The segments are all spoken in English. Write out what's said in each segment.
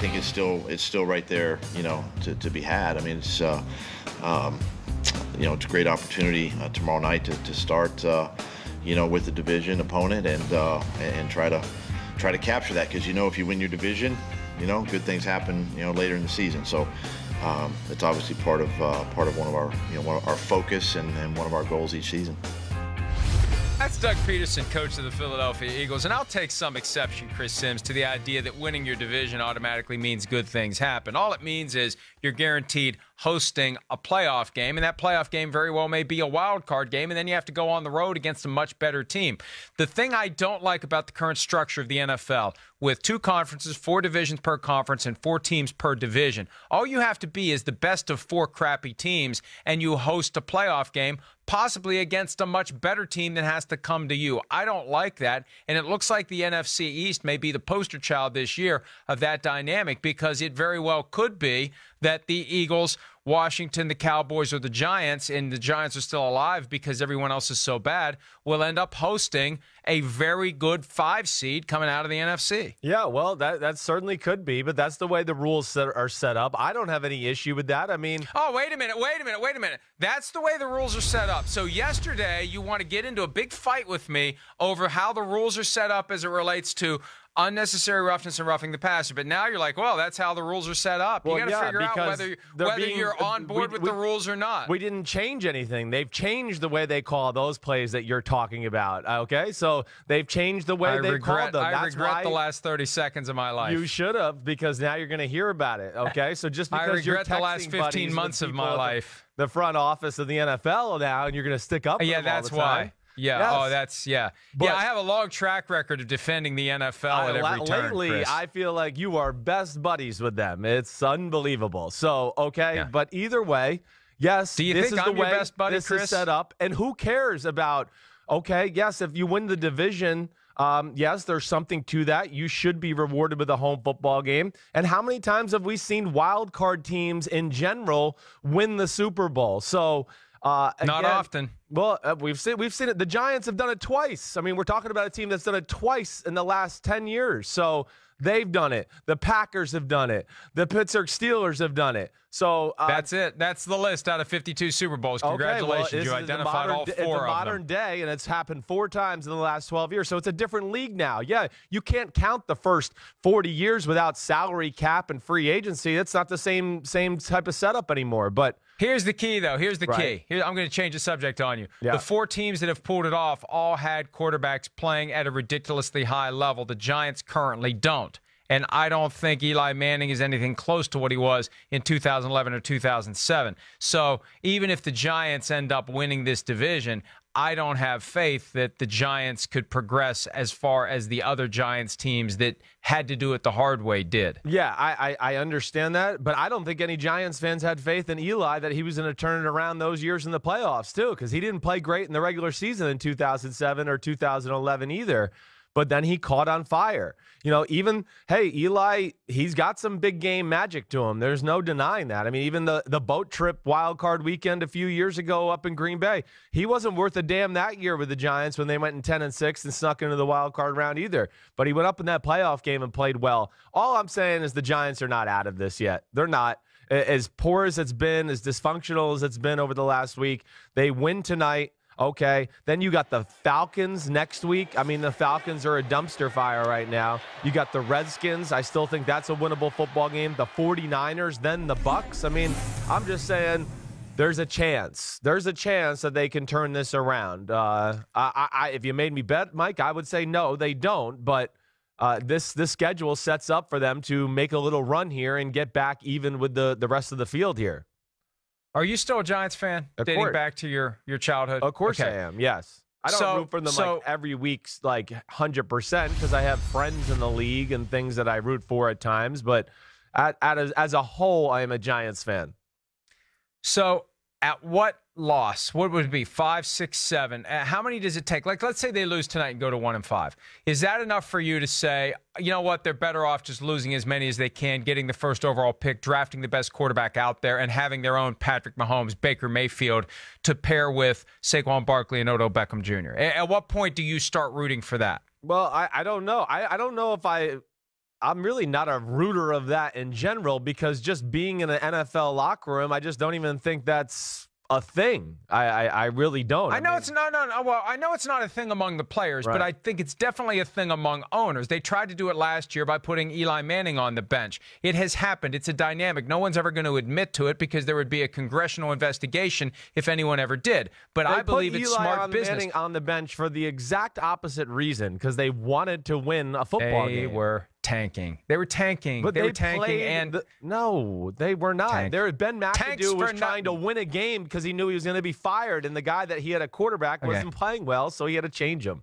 think it's still right there, to be had. I mean, it's it's a great opportunity tomorrow night to start, with the division opponent and try to capture that, because if you win your division, good things happen, later in the season. So it's obviously part of one of our focus and one of our goals each season. That's Doug Peterson, coach of the Philadelphia Eagles. And I'll take some exception, Chris Sims, to the idea that winning your division automatically means good things happen. All it means is you're guaranteed hosting a playoff game, and that playoff game very well may be a wild card game, and then you have to go on the road against a much better team. The thing I don't like about the current structure of the NFL, with 2 conferences, 4 divisions per conference, and 4 teams per division, all you have to be is the best of 4 crappy teams, and you host a playoff game, possibly against a much better team that has to come to you. I don't like that, and it looks like the NFC East may be the poster child this year of that dynamic, because it very well could be that the Eagles, Washington, the Cowboys, or the Giants, and the Giants are still alive because everyone else is so bad, will end up hosting a very good 5 seed coming out of the NFC. Yeah, well, that certainly could be, but that's the way the rules are set up. I don't have any issue with that. I mean... Oh, wait a minute. That's the way the rules are set up. So yesterday, you want to get into a big fight with me over how the rules are set up as it relates to unnecessary roughness and roughing the passer. But now you're like, well, that's how the rules are set up. Well, you got to figure out whether you're on board with the rules or not. We didn't change anything. They've changed the way they call those plays that you're talking about. Okay, so they've changed the way they call them. I regret the last 30 seconds of my life. You should have, because now you're going to hear about it. Okay, so just because you're texting the last 15 months of my life, the front office of the NFL now, and you're going to stick up. Yeah, that's why. Yeah. Yes. Oh, that's But I have a long track record of defending the NFL at every turn. Lately, Chris. I feel like you are best buddies with them. It's unbelievable. So, okay, but either way, yes, do you think I'm your best buddy, this Chris? is set up. And who cares about? Okay, yes, if you win the division, yes, there's something to that. You should be rewarded with a home football game. And how many times have we seen wild card teams in general win the Super Bowl? So. Again, not often. Well, we've seen it. The Giants have done it twice. I mean, we're talking about a team that's done it twice in the last 10 years. So they've done it. The Packers have done it. The Pittsburgh Steelers have done it. So that's it. That's the list out of 52 Super Bowls. Congratulations. Okay, well, you identified all 4 of them. It's a modern day, and it's happened 4 times in the last 12 years. So it's a different league now. Yeah, you can't count the first 40 years without salary cap and free agency. It's not the same type of setup anymore. But here's the key, though. Here's the key. I'm going to change the subject on you. Yeah. The 4 teams that have pulled it off all had quarterbacks playing at a ridiculously high level. The Giants currently don't. And I don't think Eli Manning is anything close to what he was in 2011 or 2007. So even if the Giants end up winning this division, I don't have faith that the Giants could progress as far as the other Giants teams that had to do it the hard way did. Yeah, I understand that, but I don't think any Giants fans had faith in Eli that he was going to turn it around those years in the playoffs too, because he didn't play great in the regular season in 2007 or 2011 either. But then he caught on fire. Eli, he's got some big game magic to him. There's no denying that. I mean, even the boat trip wild card weekend a few years ago up in Green Bay, he wasn't worth a damn that year with the Giants when they went in 10-6 and snuck into the wild card round either. But he went up in that playoff game and played well. All I'm saying is the Giants are not out of this yet. They're not. As poor as it's been, as dysfunctional as it's been over the last week, they win tonight. Okay, then you got the Falcons next week. I mean, the Falcons are a dumpster fire right now. You got the Redskins. I still think that's a winnable football game. The 49ers, then the Bucks. I mean, I'm just saying there's a chance. There's a chance that they can turn this around. If you made me bet, Mike, I would say no, they don't. But this schedule sets up for them to make a little run here and get back even with the rest of the field here. Are you still a Giants fan, dating back to your childhood? Of course I am, yes. I don't root for them like every week, like 100%, because I have friends in the league and things that I root for at times. But as a whole, I am a Giants fan. So at what loss? What would it be? 5, 6, 7? How many does it take? Like, let's say they lose tonight and go to 1-5. Is that enough for you to say, you know what, they're better off just losing as many as they can, getting the first overall pick, drafting the best quarterback out there, and having their own Patrick Mahomes, Baker Mayfield to pair with Saquon Barkley and Odell Beckham Jr.? At what point do you start rooting for that? Well, I don't know. I don't know if I'm really not a rooter of that in general, because just being in an NFL locker room, I just don't even think that's a thing. I really don't. I know it's not. No. Well, I know it's not a thing among the players, but I think it's definitely a thing among owners. They tried to do it last year by putting Eli Manning on the bench. It has happened. It's a dynamic. No one's ever going to admit to it because there would be a congressional investigation if anyone ever did. But I believe it's smart business. Manning on the bench for the exact opposite reason, because they wanted to win a football game. They were tanking. They were tanking. But they were tanking, no, they were not. Tanked. There, Ben McAdoo was trying to win a game because he knew he was going to be fired, and the guy that he had a quarterback wasn't playing well, so he had to change him.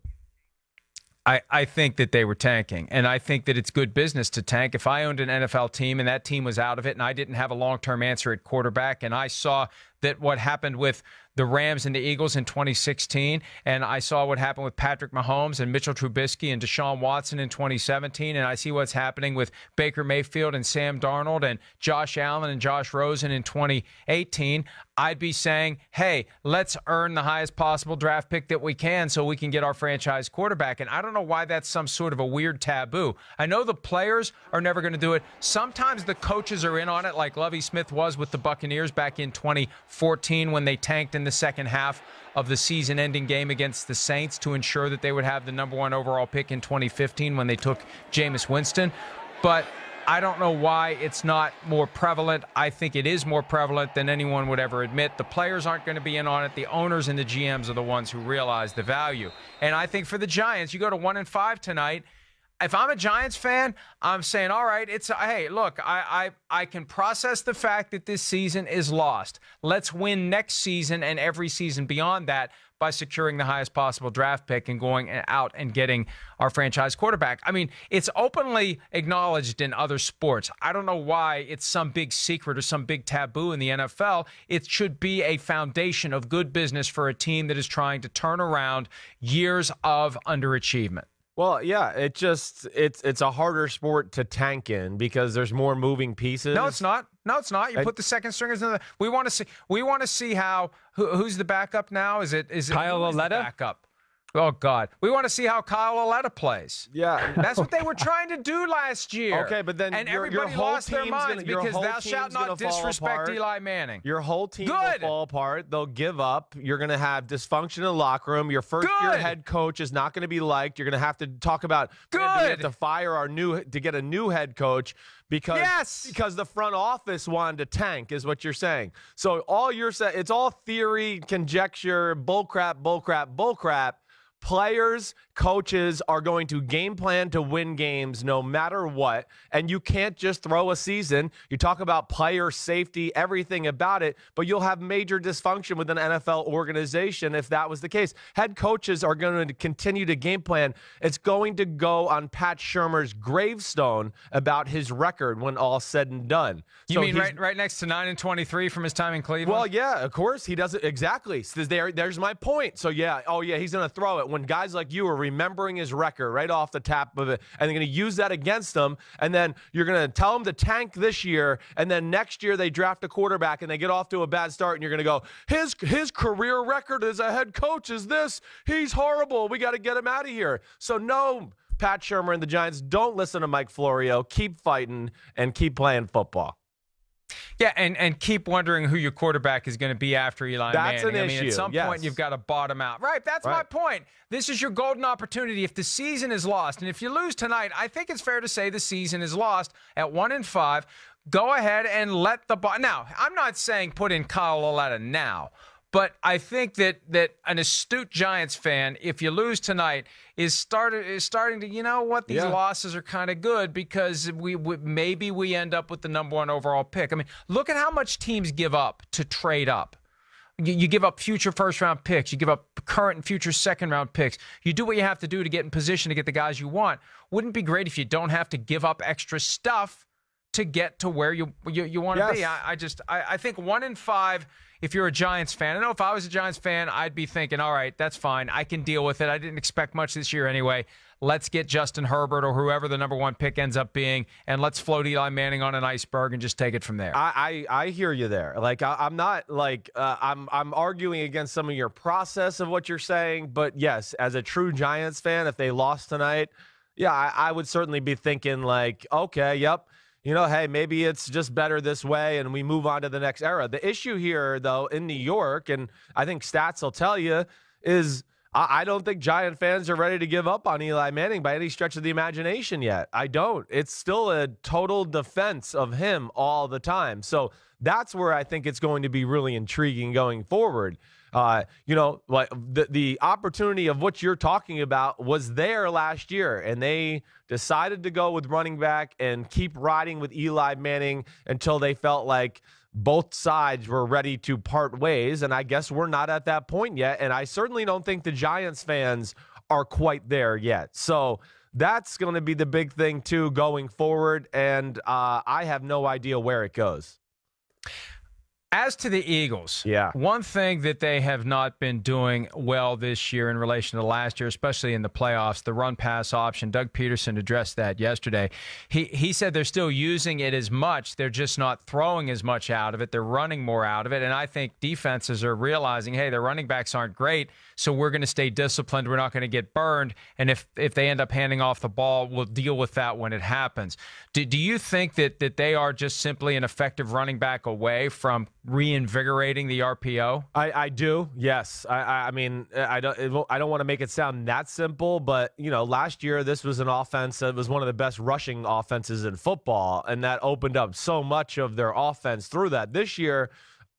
I think that they were tanking, and I think that it's good business to tank. If I owned an NFL team and that team was out of it and I didn't have a long-term answer at quarterback, and I saw that what happened with the Rams and the Eagles in 2016, and I saw what happened with Patrick Mahomes and Mitchell Trubisky and Deshaun Watson in 2017, and I see what's happening with Baker Mayfield and Sam Darnold and Josh Allen and Josh Rosen in 2018, I'd be saying, hey, let's earn the highest possible draft pick that we can so we can get our franchise quarterback. And I don't know why that's some sort of a weird taboo. I know the players are never going to do it. Sometimes the coaches are in on it, like Lovie Smith was with the Buccaneers back in 2014 when they tanked in the second half of the season-ending game against the Saints to ensure that they would have the #1 overall pick in 2015 when they took Jameis Winston. But I don't know why it's not more prevalent. I think it is more prevalent than anyone would ever admit. The players aren't going to be in on it. The owners and the GMs are the ones who realize the value. And I think for the Giants, you go to 1-5 tonight. If I'm a Giants fan, I'm saying, all right, hey, look, I can process the fact that this season is lost. Let's win next season and every season beyond that by securing the highest possible draft pick and going out and getting our franchise quarterback. I mean, it's openly acknowledged in other sports. I don't know why it's some big secret or some big taboo in the NFL. It should be a foundation of good business for a team that is trying to turn around years of underachievement. Well, yeah, it's a harder sport to tank in because there's more moving pieces. No, it's not. No, it's not. You put the second stringers in the. We want to see how who's the backup now? Is it Kyle Lauletta? Backup. Oh God, we want to see how Kyle Lauletta plays. Yeah, that's what they were trying to do last year. Okay, but then everybody lost their minds because thou shalt not disrespect Eli Manning. Your whole team will fall apart. They'll give up. You're going to have dysfunction in the locker room. Your first-year head coach is not going to be liked. You're going to have to talk about we have to fire to get a new head coach because the front office wanted to tank, is what you're saying. So all you're saying, it's all theory, conjecture, bullcrap. Players, coaches are going to game plan to win games no matter what, and you can't just throw a season. You talk about player safety, everything about it, but you'll have major dysfunction with an NFL organization if that was the case. Head coaches are going to continue to game plan. It's going to go on Pat Shurmur's gravestone about his record when all's said and done. You mean right next to 9-23 from his time in Cleveland? Well, yeah, of course. He does it exactly. So there's my point. So, yeah, he's going to throw it when guys like you are remembering his record right off the top of it, and they're going to use that against him, and then you're going to tell him to tank this year, and then next year they draft a quarterback and they get off to a bad start, and you're going to go, his career record as a head coach is this. He's horrible. We got to get him out of here. So no, Pat Shurmur and the Giants, don't listen to Mike Florio. Keep fighting and keep playing football. Yeah, and keep wondering who your quarterback is going to be after Eli Manning. That's an issue. I mean, at some point, you've got to bottom out. Right, that's my point. This is your golden opportunity. If the season is lost, and if you lose tonight, I think it's fair to say the season is lost at 1-5. Go ahead and let the – now, I'm not saying put in Kyle Lauletta now, but I think that an astute Giants fan, if you lose tonight, is starting to, you know what, these losses are kind of good because maybe we end up with the #1 overall pick. I mean, look at how much teams give up to trade up. You give up future first-round picks. You give up current and future second-round picks. You do what you have to do to get in position to get the guys you want. Wouldn't it be great if you don't have to give up extra stuff to get to where you want to be? I think 1-5. If you're a Giants fan, I know if I was a Giants fan, I'd be thinking, all right, that's fine. I can deal with it. I didn't expect much this year anyway. Let's get Justin Herbert or whoever the #1 pick ends up being, and let's float Eli Manning on an iceberg and just take it from there. I hear you there. Like I'm not like I'm arguing against some of your process of what you're saying, but yes, as a true Giants fan, if they lost tonight, Yeah, I would certainly be thinking like, okay, yep, hey, maybe it's just better this way and we move on to the next era. The issue here, though, in New York, and I think stats will tell you, is I don't think Giant fans are ready to give up on Eli Manning by any stretch of the imagination yet. I don't. It's still a total defense of him all the time. So that's where I think it's going to be really intriguing going forward. Like the opportunity of what you're talking about was there last year, and they decided to go with running back and keep riding with Eli Manning until they felt like both sides were ready to part ways. And I guess we're not at that point yet. And I certainly don't think the Giants fans are quite there yet. So that's going to be the big thing, too, going forward. And I have no idea where it goes. As to the Eagles, yeah, one thing that they have not been doing well this year in relation to last year, especially in the playoffs, the run-pass option. Doug Peterson addressed that yesterday. He said they're still using it as much. They're just not throwing as much out of it. They're running more out of it. And I think defenses are realizing, hey, their running backs aren't great, so we're going to stay disciplined. We're not going to get burned. And if they end up handing off the ball, we'll deal with that when it happens. Do you think that they are just simply an effective running back away from reinvigorating the RPO? I do. Yes. I mean, I don't want to make it sound that simple, but last year this was an offense that was one of the best rushing offenses in football, and that opened up so much of their offense through that. This year,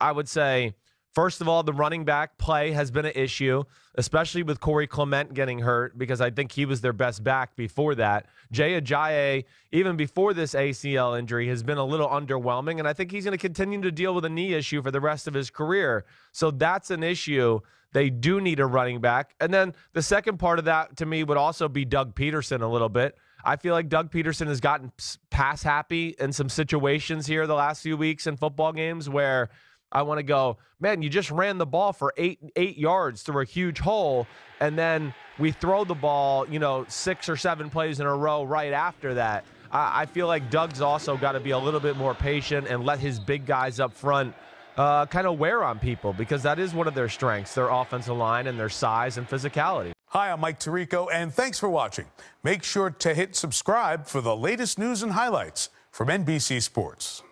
I would say, first of all, the running back play has been an issue, especially with Corey Clement getting hurt, because I think he was their best back before that. Jay Ajayi, even before this ACL injury, has been a little underwhelming, and I think he's going to continue to deal with a knee issue for the rest of his career. So that's an issue. They do need a running back. And then the second part of that, to me, would also be Doug Peterson a little bit. I feel like Doug Peterson has gotten pass happy in some situations here the last few weeks in football games where I want to go, man, you just ran the ball for eight yards through a huge hole, and then we throw the ball, 6 or 7 plays in a row right after that. I feel like Doug's also got to be a little bit more patient and let his big guys up front kind of wear on people, because that is one of their strengths, their offensive line and their size and physicality. Hi, I'm Mike Tirico, and thanks for watching. Make sure to hit subscribe for the latest news and highlights from NBC Sports.